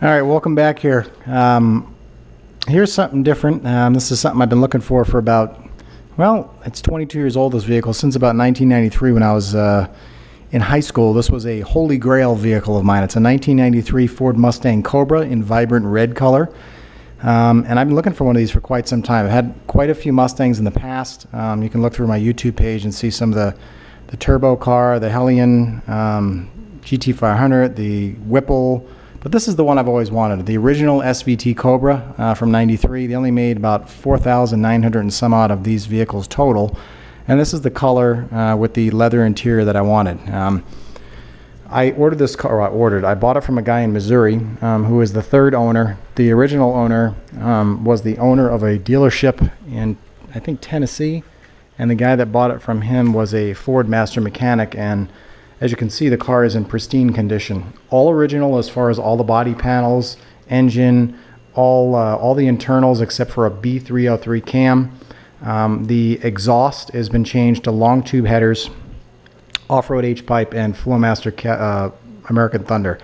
All right, welcome back here. Here's something different. This is something I've been looking for about, well, it's 22 years old, this vehicle, since about 1993 when I was in high school. This was a holy grail vehicle of mine. It's a 1993 Ford Mustang Cobra in vibrant red color. And I've been looking for one of these for quite some time. I've had quite a few Mustangs in the past. You can look through my YouTube page and see some of the turbo car, the Hellion, GT500, the Whipple. But this is the one I've always wanted, the original SVT Cobra from '93. They only made about 4,900 and some odd of these vehicles total. And this is the color with the leather interior that I wanted. I ordered this car, I bought it from a guy in Missouri who is the third owner. The original owner was the owner of a dealership in, I think, Tennessee. And the guy that bought it from him was a Ford master mechanic. And as you can see, the car is in pristine condition. All original as far as all the body panels, engine, all the internals except for a B303 cam. The exhaust has been changed to long tube headers, off-road H-pipe, and Flowmaster American Thunder.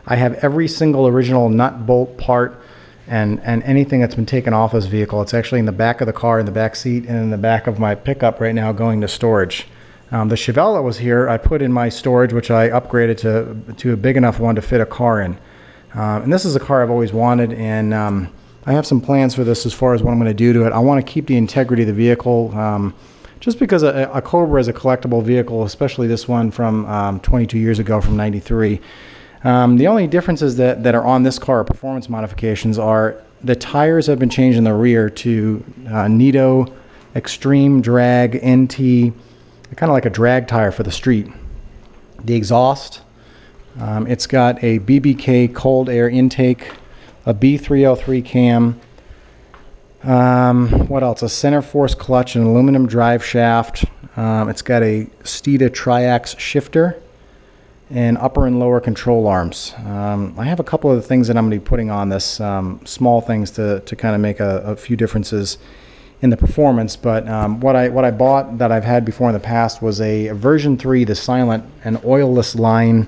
I have every single original nut, bolt, part, and anything that's been taken off this vehicle. It's actually in the back of the car, in the back seat, and in the back of my pickup right now going to storage. The Chevelle that was here, I put in my storage, which I upgraded to a big enough one to fit a car in. And this is a car I've always wanted, and I have some plans for this as far as what I'm going to do to it. I want to keep the integrity of the vehicle, just because a Cobra is a collectible vehicle, especially this one from 22 years ago from '93. The only differences that are on this car, performance modifications, are the tires have been changed in the rear to Nitto Extreme Drag NT, kind of like a drag tire for the street. The exhaust, it's got a BBK cold air intake, a B303 cam, what else? A center force clutch, an aluminum drive shaft. It's got a Steeda triax shifter and upper and lower control arms. I have a couple of things that I'm going to be putting on this, small things to kind of make a few differences in the performance. But what I bought that I've had before in the past was a version 3, the silent and oilless line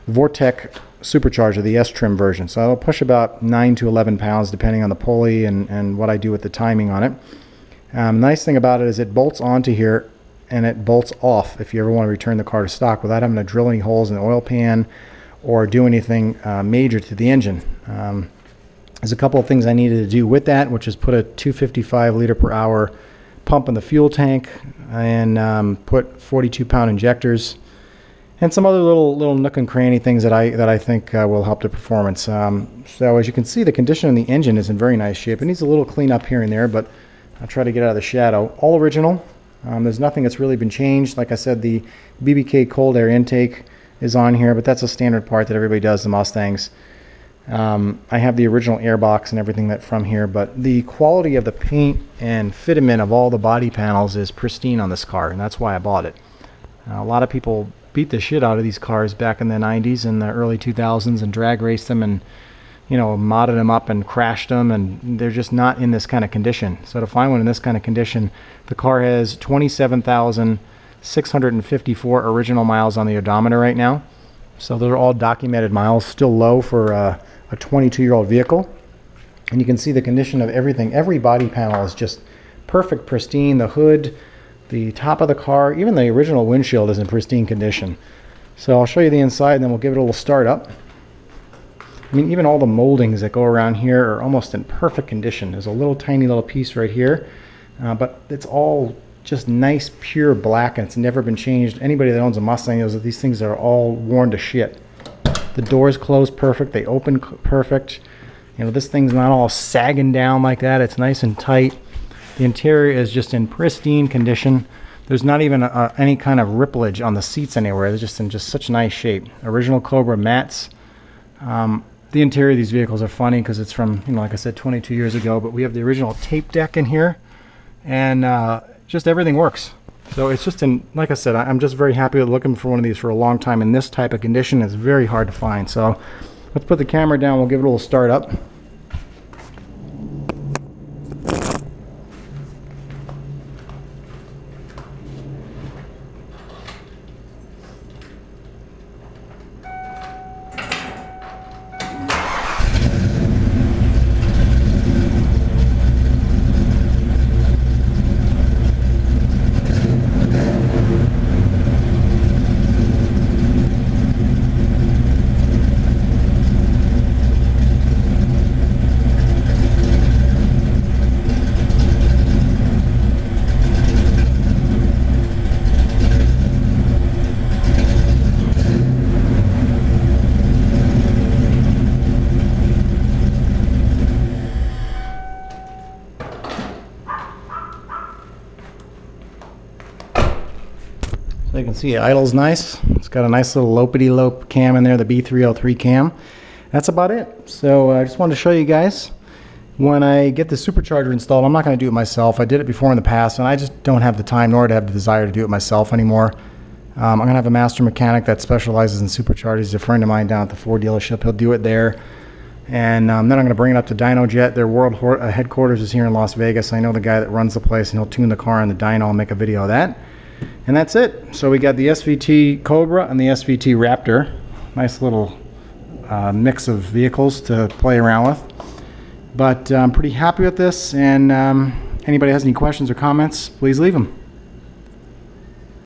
Vortec supercharger, the S-trim version. So I'll push about 9 to 11 pounds depending on the pulley and what I do with the timing on it. Nice thing about it is it bolts onto here and it bolts off if you ever want to return the car to stock without having to drill any holes in the oil pan or do anything major to the engine. There's a couple of things I needed to do with that, which is put a 255 liter per hour pump in the fuel tank and put 42-pound injectors and some other little nook and cranny things that I think will help the performance. So as you can see, the condition of the engine is in very nice shape. It needs a little cleanup here and there, but I'll try to get out of the shadow. All original. There's nothing that's really been changed. Like I said, the BBK cold air intake is on here, but that's a standard part that everybody does, the Mustangs. I have the original airbox and everything that from here, but the quality of the paint and fitment of all the body panels is pristine on this car, and that's why I bought it. A lot of people beat the shit out of these cars back in the 90s and the early 2000s and drag raced them and, you know, modded them up and crashed them, and they're just not in this kind of condition. So to find one in this kind of condition, the car has 27,654 original miles on the odometer right now. So those are all documented miles, still low for a 22-year-old vehicle. And you can see the condition of everything. Every body panel is just perfect, pristine. The hood, the top of the car, even the original windshield is in pristine condition. So I'll show you the inside and then we'll give it a little start up. I mean, even all the moldings that go around here are almost in perfect condition. There's a little tiny little piece right here, but it's all just nice pure black and it's never been changed. Anybody that owns a Mustang knows that these things are all worn to shit. The doors close perfect, they open perfect. You know, this thing's not all sagging down like that. It's nice and tight. The interior is just in pristine condition. There's not even any kind of ripplage on the seats anywhere. They're just in such nice shape. Original Cobra mats. The interior of these vehicles are funny because it's from, you know, like I said, 22 years ago, but we have the original tape deck in here, and just everything works. So it's just in, like I said, I'm just very happy with looking for one of these for a long time in this type of condition. It's very hard to find. So let's put the camera down. We'll give it a little start up. you can see, it idles nice. It's got a nice little lopity-lope cam in there, the B303 cam. That's about it. So I just wanted to show you guys. When I get the supercharger installed, I'm not going to do it myself. I did it before in the past, and I just don't have the time nor to have the desire to do it myself anymore. I'm going to have a master mechanic that specializes in superchargers. He's a friend of mine down at the Ford dealership. He'll do it there. And then I'm going to bring it up to DynoJet. Their world headquarters is here in Las Vegas. I know the guy that runs the place, and he'll tune the car on the dyno and make a video of that. And that's it. So we got the SVT Cobra and the SVT Raptor. Nice little mix of vehicles to play around with. But I'm pretty happy with this, and anybody has any questions or comments, please leave them.